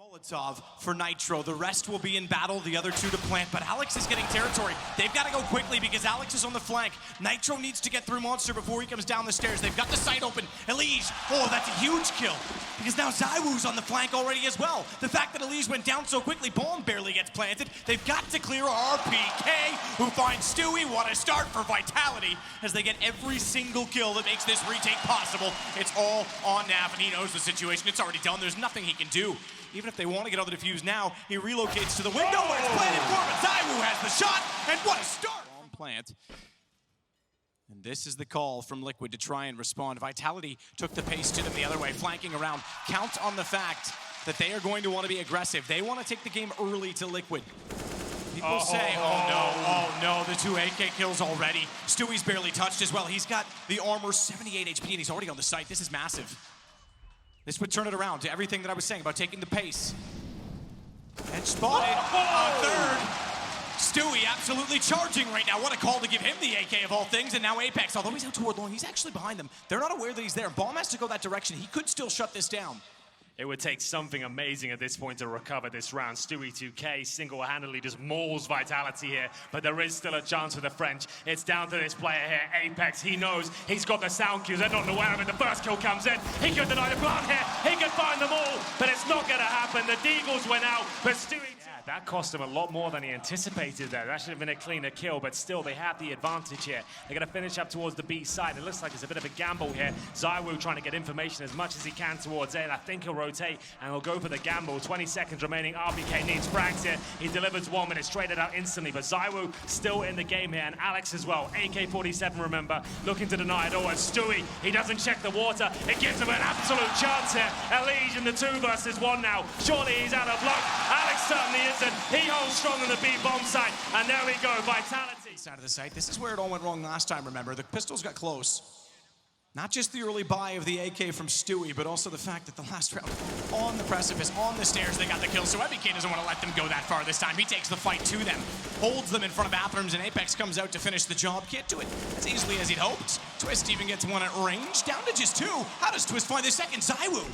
Molotov for Nitro. The rest will be in battle, the other two to plant, but Alex is getting territory. They've got to go quickly because Alex is on the flank. Nitro needs to get through Monster before he comes down the stairs. They've got the site open. Elige, oh, that's a huge kill because now ZywOo's on the flank already as well. The fact that Elige went down so quickly, bomb barely gets planted. They've got to clear RPK, who finds Stewie. What a start for Vitality as they get every single kill that makes this retake possible. It's all on Nav, and he knows the situation. It's already done. There's nothing he can do. Even if they want to get on the defuse now, he relocates to the window where it's planted for, but ZywOo has the shot, and what a start! Bomb plant. And this is the call from Liquid to try and respond. Vitality took the pace to them the other way, flanking around. Count on the fact that they are going to want to be aggressive. They want to take the game early to Liquid. People say, oh no, the 2 AK kills already. Stewie's barely touched as well. He's got the armor, 78 HP, and he's already on the site. This is massive. This would turn it around to everything that I was saying about taking the pace. And spotted a third. Stewie absolutely charging right now. What a call to give him the AK of all things. And now Apex, although he's out toward long, he's actually behind them. They're not aware that he's there. Bomb has to go that direction. He could still shut this down. It would take something amazing at this point to recover this round. Stewie 2K single-handedly just mauls Vitality here, but there is still a chance for the French. It's down to this player here, Apex. He knows he's got the sound cues. They're not aware of it. The first kill comes in. He could deny the plant here. He could find them all, but it's not going to happen. The Deagles went out, but Stewie... That cost him a lot more than he anticipated there. That should have been a cleaner kill, but still they have the advantage here. They're going to finish up towards the B side. It looks like it's a bit of a gamble here. ZywOo trying to get information as much as he can towards A, and I think he'll rotate and he'll go for the gamble. 20 seconds remaining. RPK needs frags here. He delivers one, and it's traded out instantly, but ZywOo still in the game here, and Alex as well. AK-47, remember, looking to deny it all. And Stewie, he doesn't check the water. It gives him an absolute chance here. Elige in the 2 versus 1 now. Surely he's out of luck. Alex certainly is. He holds strong on the B bomb site, and there we go, Vitality. Side of the site. This is where it all went wrong last time, remember. The pistols got close. Not just the early buy of the AK from Stewie, but also the fact that the last round on the precipice, on the stairs, they got the kill. So EBK doesn't want to let them go that far this time. He takes the fight to them, holds them in front of bathrooms, and Apex comes out to finish the job. Can't do it as easily as he'd hoped. Twist even gets one at range, down to just 2. How does Twist find the second? ZywOo.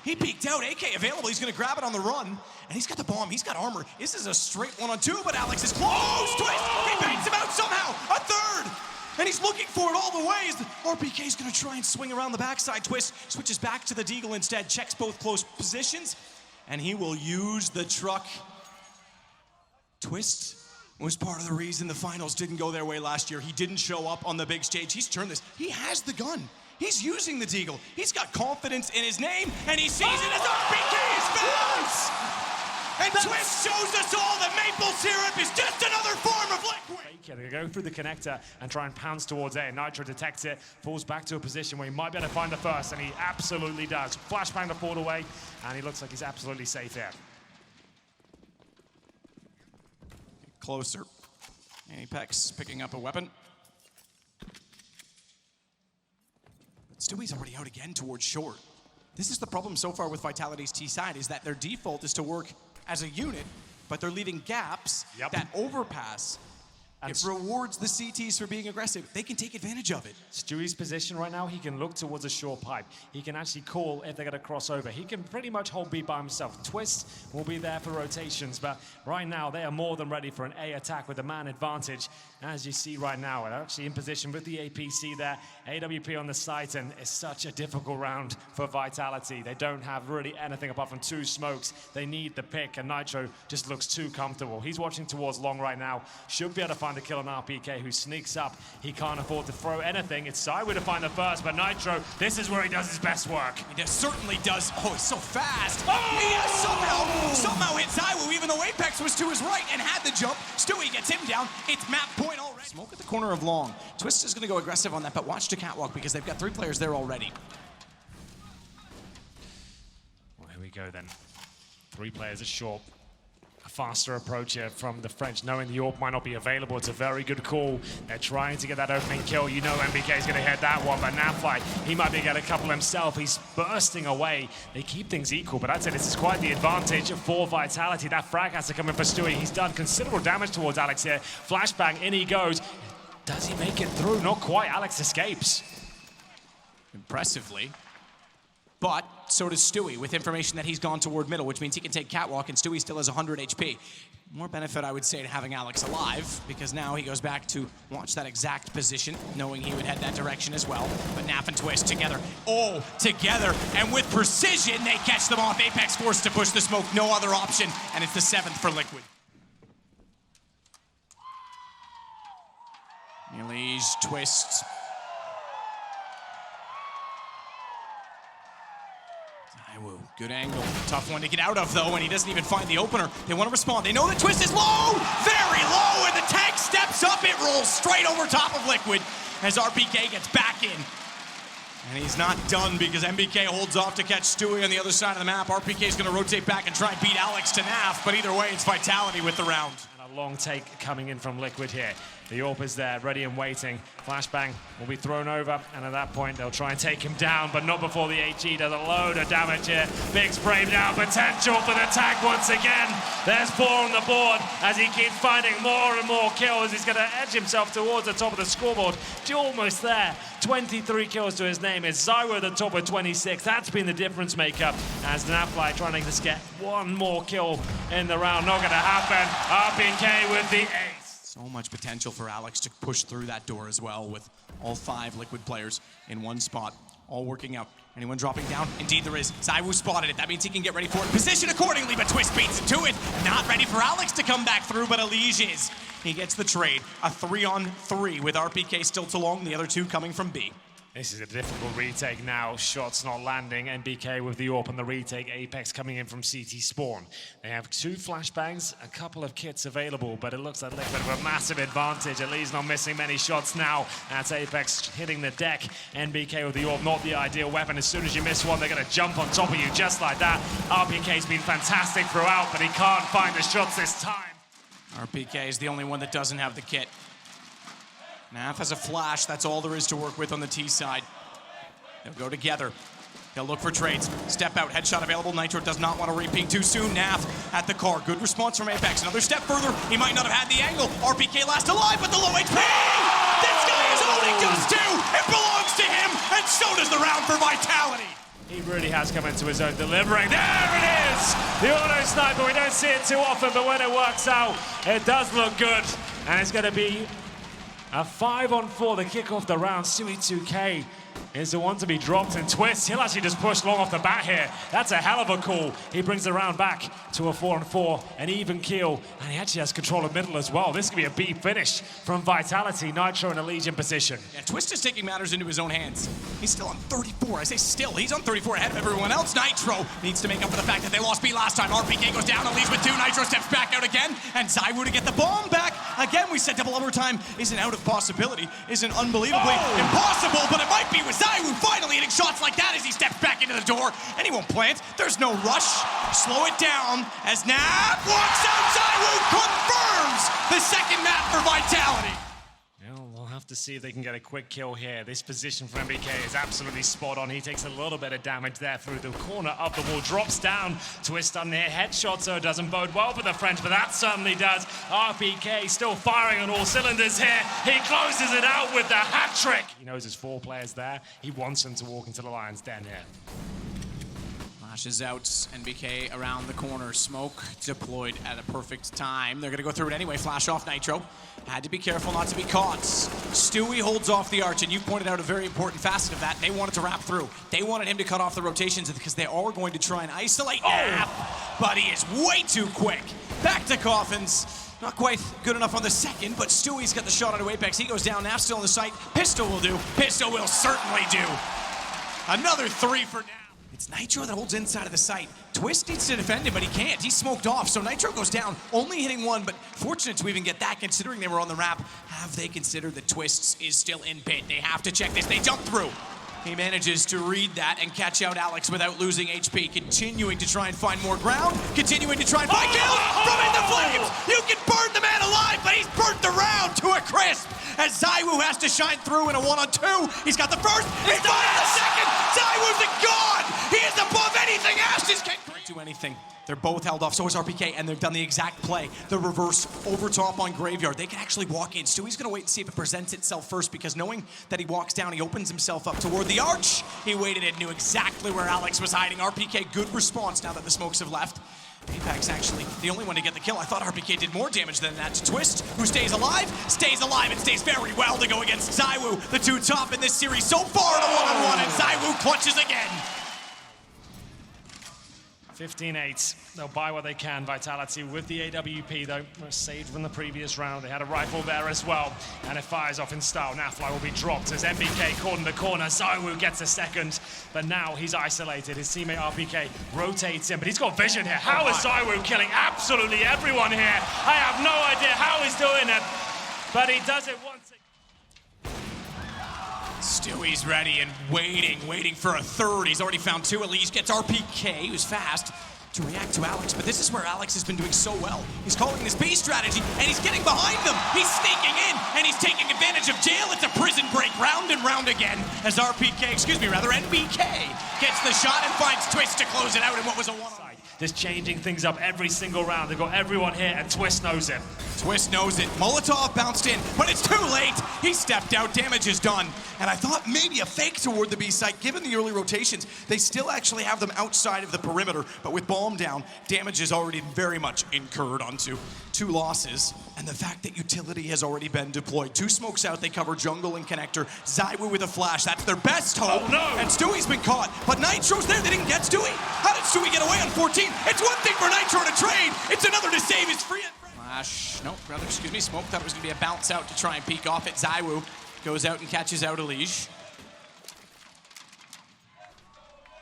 He peeked out, AK available, he's gonna grab it on the run, and he's got the bomb, he's got armor. This is a straight 1-on-2, but Alex is close. Twist, he bangs him out somehow, a third, and he's looking for it all the way. RPK's gonna try and swing around the backside. Twist switches back to the Deagle instead, checks both close positions, and he will use the truck. Twist was part of the reason the finals didn't go their way last year. He didn't show up on the big stage. He's turned this, he has the gun. He's using the Deagle. He's got confidence in his name, and he sees it as RPK is found! And Twist shows us all that maple syrup is just another form of liquid! They're going to go through the connector and try and pounce towards A. Nitro detects it, falls back to a position where he might be able to find the first, and he absolutely does. Flashbang to fall away, and he looks like he's absolutely safe here. Closer. Apex picking up a weapon. Stewie's already out again towards short. This is the problem so far with Vitality's T side, is that their default is to work as a unit, but they're leaving gaps that overpass. And it rewards the CTs for being aggressive. They can take advantage of it. Stewie's position right now, he can look towards a short pipe. He can actually call if they're going to cross over. He can pretty much hold B by himself. Twist will be there for rotations, but right now they are more than ready for an A attack with a man advantage. As you see right now, they're actually in position with the APC there. AWP on the site, and it's such a difficult round for Vitality. They don't have really anything apart from 2 smokes. They need the pick, and Nitro just looks too comfortable. He's watching towards long right now. Should be able to find a kill on RPK, who sneaks up. He can't afford to throw anything. It's ZywOo to find the first, but Nitro, this is where he does his best work. He certainly does. Oh, he's so fast. He somehow hit ZywOo, even though Apex was to his right and had the jump. Stewie gets him down. It's map point already. Smoke at the corner of long. Twist is going to go aggressive on that, but watch the catwalk because they've got 3 players there already. Well, here we go then. 3 players are short. A faster approach here from the French, knowing the AWP might not be available. It's a very good call. They're trying to get that opening kill. You know MBK is going to hit that one, but Nafly, he might be able to get a couple himself. He's bursting away. They keep things equal, but I'd say this is quite the advantage for Vitality. That frag has to come in for Stewie. He's done considerable damage towards Alex here. Flashbang, in he goes. Does he make it through? Not quite. Alex escapes. Impressively, but So does Stewie, with information that he's gone toward middle, which means he can take catwalk, and Stewie still has 100 HP. More benefit, I would say, to having Alex alive, because now he goes back to watch that exact position, knowing he would head that direction as well. But Naf and Twist together, together, and with precision, they catch them off. Apex forced to push the smoke, no other option, and it's the 7th for Liquid. Elise, Twist. Good angle. Tough one to get out of, though, and he doesn't even find the opener. They want to respond. They know the Twist is low! Very low, and the tank steps up. It rolls straight over top of Liquid as RPK gets back in. And he's not done because MBK holds off to catch Stewie on the other side of the map. RPK is going to rotate back and try and beat Alex to Naf, but either way, it's Vitality with the round. And a long take coming in from Liquid here. The AWP is there, ready and waiting. Flashbang will be thrown over, and at that point, they'll try and take him down, but not before the HE does a load of damage here. Big spray down, potential for the tag once again. There's 4 on the board as he keeps finding more and more kills. He's going to edge himself towards the top of the scoreboard. Almost there. 23 kills to his name. It's Zyro at the top of 26. That's been the difference maker as Nafly trying to just get one more kill in the round. Not going to happen. RPK with the ace. So much potential for Alex to push through that door as well, with all 5 Liquid players in one spot, all working out. Anyone dropping down? Indeed there is. Zywu spotted it. That means he can get ready for it. Position accordingly, but Twist beats him to it. Not ready for Alex to come back through, but Elige is. He gets the trade. A 3-on-3 with RPK still too long, the other 2 coming from B. This is a difficult retake now. Shots not landing. NBK with the AWP on the retake. Apex coming in from CT spawn. They have 2 flashbangs, a couple of kits available, but it looks like Liquid have a massive advantage. Elise not missing many shots now. That's Apex hitting the deck. NBK with the AWP, not the ideal weapon. As soon as you miss one, they're going to jump on top of you just like that. RPK's been fantastic throughout, but he can't find the shots this time. RPK is the only one that doesn't have the kit. Naf has a flash, that's all there is to work with on the T side. They'll go together. They'll look for trades. Step out, headshot available. Nitro does not want to repeat too soon. Naf at the car. Good response from Apex. Another step further. He might not have had the angle. RPK last alive, but the low HP! This guy is all he does too! It belongs to him, and so does the round for Vitality. He really has come into his own, delivering. There it is! The auto sniper. We don't see it too often, but when it works out, it does look good. And it's going to be a 5-on-4, the kick off the round. Stewie 2K is the one to be dropped, and Twist, he'll actually just push long off the bat here. That's a hell of a call. He brings the round back to a 4-on-4, an even kill, and he actually has control of middle as well. This could be a B finish from Vitality. Nitro in a Legion position. Yeah, Twist is taking matters into his own hands. He's still on 34. I say still, he's on 34 ahead of everyone else. Nitro needs to make up for the fact that they lost B last time. RPK goes down and leads with 2. Nitro steps back out again, and Zywu to get the bomb back. Again, we said double overtime isn't out of possibility, isn't unbelievably impossible, but it might be with Zywu finally hitting shots like that as he steps back into the door. And he won't plant. There's no rush. Slow it down as Naf walks out. Zywu confirms the second map for Vitality. We'll have to see if they can get a quick kill here. This position from MBK is absolutely spot on. He takes a little bit of damage there through the corner of the wall, drops down. Twist on near headshot, so it doesn't bode well for the French, but that certainly does. RPK still firing on all cylinders here. He closes it out with the hat trick. He knows there's 4 players there. He wants them to walk into the Lion's Den here. Flashes out, NBK around the corner. Smoke deployed at a perfect time. They're going to go through it anyway. Flash off Nitro. Had to be careful not to be caught. Stewie holds off the arch, and you pointed out a very important facet of that. They wanted to wrap through. They wanted him to cut off the rotations because they are going to try and isolate Naf, but he is way too quick. Back to Coffins. Not quite good enough on the second, but Stewie's got the shot onto Apex. He goes down. Naf still on the site. Pistol will do. Pistol will certainly do. Another 3 for Naf. It's Nitro that holds inside of the site. Twist needs to defend him, but he can't. He's smoked off, so Nitro goes down, only hitting 1, but fortunate to even get that considering they were on the wrap. Have they considered that Twists is still in pit? They have to check this. They jump through. He manages to read that and catch out Alex without losing HP, continuing to try and find more ground, continuing to try and find kills from in the flames. You can burn the man alive, but he's burnt the round to a crisp as Zywu has to shine through in a 1-on-2. He's got the first, he's got the second. Zywu's a god. He is above anything Ashes can do anything. They're both held off, so is RPK, and they've done the exact play. The reverse over top on Graveyard. They can actually walk in. Stewie's gonna wait and see if it presents itself first, because knowing that he walks down, he opens himself up toward the arch. He waited and knew exactly where Alex was hiding. RPK, good response now that the smokes have left. Apex actually the only one to get the kill. I thought RPK did more damage than that to Twist, who stays alive and stays very well to go against ZywOo. The two top in this series so far in a one-on-one, and ZywOo clutches again. 15-8. They'll buy what they can. Vitality with the AWP, though, saved from the previous round. They had a rifle there as well, and it fires off in style. Nafly will be dropped as MBK caught in the corner. ZywOo gets a second, but now he's isolated. His teammate RPK rotates him, but he's got vision here. How is ZywOo killing absolutely everyone here? I have no idea how he's doing it, but he does it once again. Stewie's ready and waiting for a third. He's already found two. Elise gets RPK, who's fast, to react to Alex, but this is where Alex has been doing so well. He's calling this B strategy, and he's getting behind them. He's sneaking in, and he's taking advantage of jail. It's a prison break, round and round again, as NBK gets the shot and finds Twist to close it out in what was a one-on-one. Just changing things up every single round. They've got everyone here, and Twist knows it. Twist knows it. Molotov bounced in, but it's too late. He stepped out, damage is done. And I thought maybe a fake toward the B site. Given the early rotations, they still actually have them outside of the perimeter, but with bomb down, damage is already very much incurred onto two losses. And the fact that utility has already been deployed. Two smokes out, they cover jungle and connector. ZywOo with a flash, that's their best hope. Oh, no. And Stewie's been caught, but Nitro's there, they didn't get Stewie. How did Stewie get away on 14? It's one thing for Nitro to trade, it's another to save his free. Flash, no, rather, excuse me, Smoke thought it was gonna be a bounce out to try and peek off it. ZywOo goes out and catches out Elige.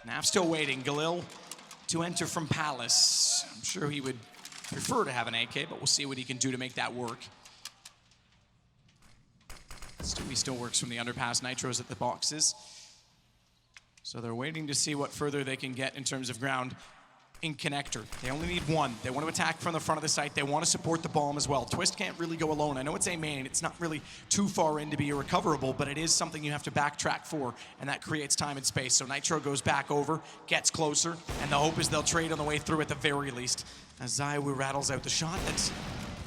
Naf still waiting, Galil to enter from Palace. I'm sure he would prefer to have an AK, but we'll see what he can do to make that work. Stewie still works from the underpass. Nitro's at the boxes. So they're waiting to see what further they can get in terms of ground in connector. They only need one. They want to attack from the front of the site. They want to support the bomb as well. Twist can't really go alone. I know it's a main. It's not really too far in to be irrecoverable, but it is something you have to backtrack for, and that creates time and space. So Nitro goes back over, gets closer, and the hope is they'll trade on the way through at the very least. As ZywOo rattles out the shot that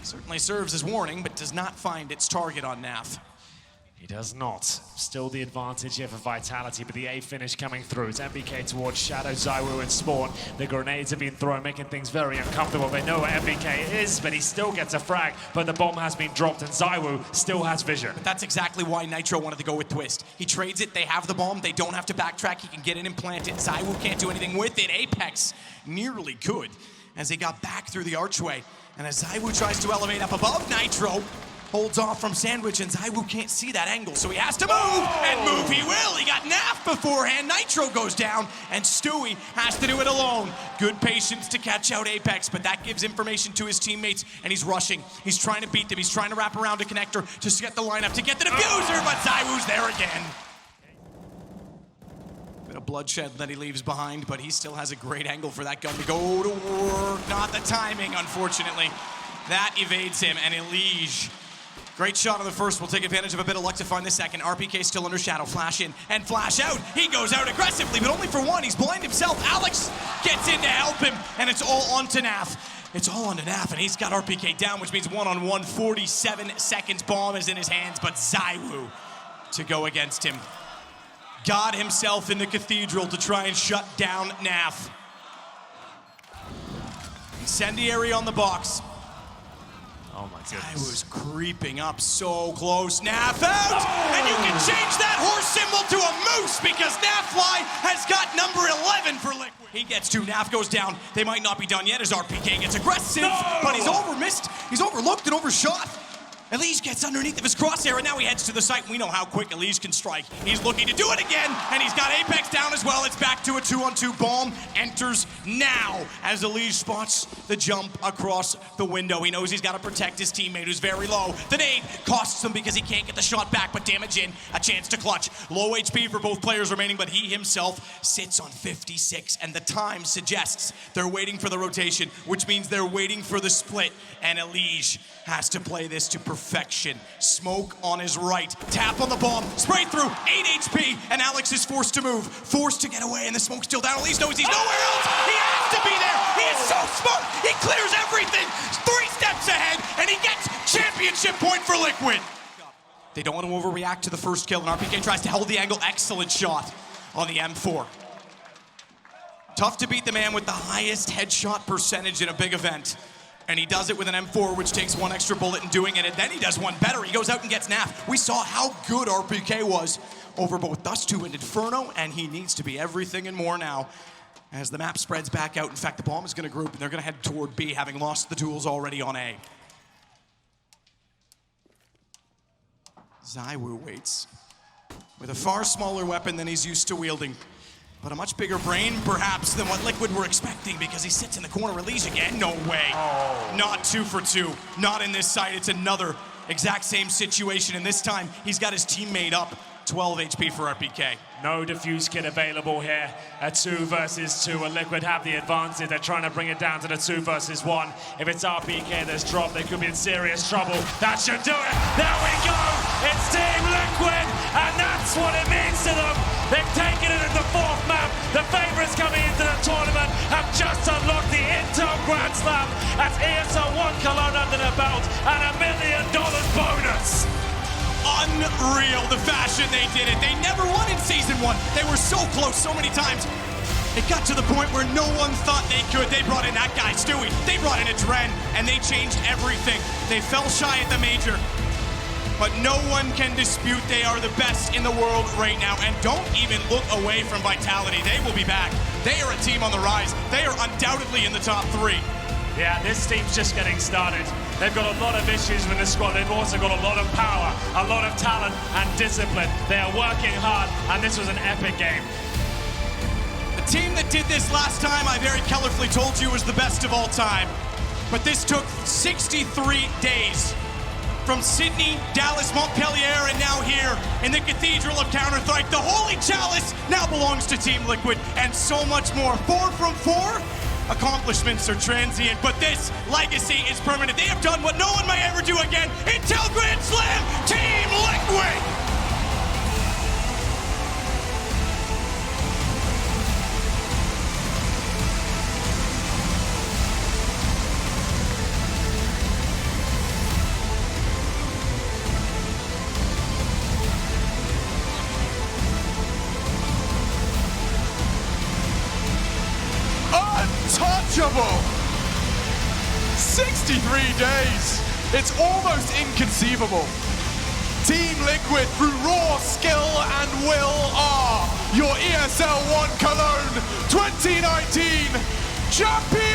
certainly serves as warning, but does not find its target on Naf. He does not. Still the advantage here for Vitality, but the A finish coming through. It's MBK towards Shadow, ZywOo, and Spawn. The grenades have been thrown, making things very uncomfortable. They know where MBK is, but he still gets a frag. But the bomb has been dropped, and ZywOo still has vision. But that's exactly why Nitro wanted to go with Twist. He trades it, they have the bomb, they don't have to backtrack, he can get in and plant it. ZywOo can't do anything with it. Apex nearly could, as he got back through the archway. And as ZywOo tries to elevate up above, Nitro holds off from Sandwich, and ZywOo can't see that angle, so he has to move, and move he will. He got Naf beforehand. Nitro goes down, and Stewie has to do it alone. Good patience to catch out Apex, but that gives information to his teammates, and he's rushing. He's trying to beat them. He's trying to wrap around a connector to get the lineup, to get the diffuser, but ZywOo's there again. Bit of bloodshed that he leaves behind, but he still has a great angle for that gun to go to work. Not the timing, unfortunately. That evades him, and Elige, great shot on the first. We'll take advantage of a bit of luck to find the second. RPK still under Shadow. Flash in and flash out. He goes out aggressively, but only for one. He's blind himself. Alex gets in to help him, and it's all onto Naf. It's all onto Naf, and he's got RPK down, which means one-on-one, 47 seconds. Bomb is in his hands, but ZywOo to go against him. God himself in the cathedral to try and shut down Naf. Incendiary on the box. Oh my goodness. I was creeping up so close. Naf out! And you can change that horse symbol to a moose because Nafly has got number 11 for Liquid. He gets two, Naf goes down. They might not be done yet as RPK gets aggressive, but he's overmissed, he's overlooked and overshot. Elige gets underneath of his crosshair, and now he heads to the site. We know how quick Elige can strike. He's looking to do it again, and he's got Apex down as well. It's back to a 2-on-2. Bomb enters now as Elige spots the jump across the window. He knows he's got to protect his teammate who's very low. The nade costs him because he can't get the shot back, but damage in, a chance to clutch. Low HP for both players remaining, but he himself sits on 56, and the time suggests they're waiting for the rotation, which means they're waiting for the split, and Elige has to play this to perfection. Smoke on his right, tap on the bomb, spray through, 8 HP, and Alex is forced to move, forced to get away, and the smoke's still down. Elige knows he's nowhere else. He has to be there. He is so smart. He clears everything. 3 steps ahead, and he gets championship point for Liquid. They don't want to overreact to the first kill, and RPK tries to hold the angle. Excellent shot on the M4. Tough to beat the man with the highest headshot percentage in a big event. And he does it with an M4, which takes 1 extra bullet in doing it, and then he does one better. He goes out and gets NAF. We saw how good RPK was over both Dust 2 and Inferno, and he needs to be everything and more now as the map spreads back out. In fact, the bomb is going to group, and they're going to head toward B, having lost the duels already on A. Zywoo waits with a far smaller weapon than he's used to wielding, but a much bigger brain, perhaps, than what Liquid were expecting, because he sits in the corner. Release again? No way. Oh. Not 2 for 2. Not in this side. It's another exact same situation, and this time he's got his teammate up. 12 HP for RPK. No defuse kit available here. A 2 versus 2. A Liquid have the advantage. They're trying to bring it down to the 2 versus 1. If it's RPK that's dropped, they could be in serious trouble. That should do it. There we go. It's Team Liquid, and that's what it means to them. They've taken it in the 4th map. The favorites coming into the tournament have just unlocked the Intel Grand Slam. That's ESL ONE Cologne under their belt, and $1 million bonus. Unreal, the fashion they did it. They never won in Season 1. They were so close so many times. It got to the point where no one thought they could. They brought in that guy, Stewie. They brought in a Dren, and they changed everything. They fell shy at the major, but no one can dispute they are the best in the world right now. And don't even look away from Vitality. They will be back. They are a team on the rise. They are undoubtedly in the top 3. Yeah, this team's just getting started. They've got a lot of issues with the squad. They've also got a lot of power, a lot of talent and discipline. They are working hard, and this was an epic game. The team that did this last time, I very colorfully told you, was the best of all time. But this took 63 days. From Sydney, Dallas, Montpellier, and now here in the Cathedral of Counter-Strike. The Holy Chalice now belongs to Team Liquid, and so much more. 4 from 4. Accomplishments are transient, but this legacy is permanent. They have done what no one may ever do again. Intel Grand Slam, Team Liquid! Untouchable! 63 days. It's almost inconceivable. Team Liquid, through raw skill and will, are your ESL ONE Cologne 2019 champions!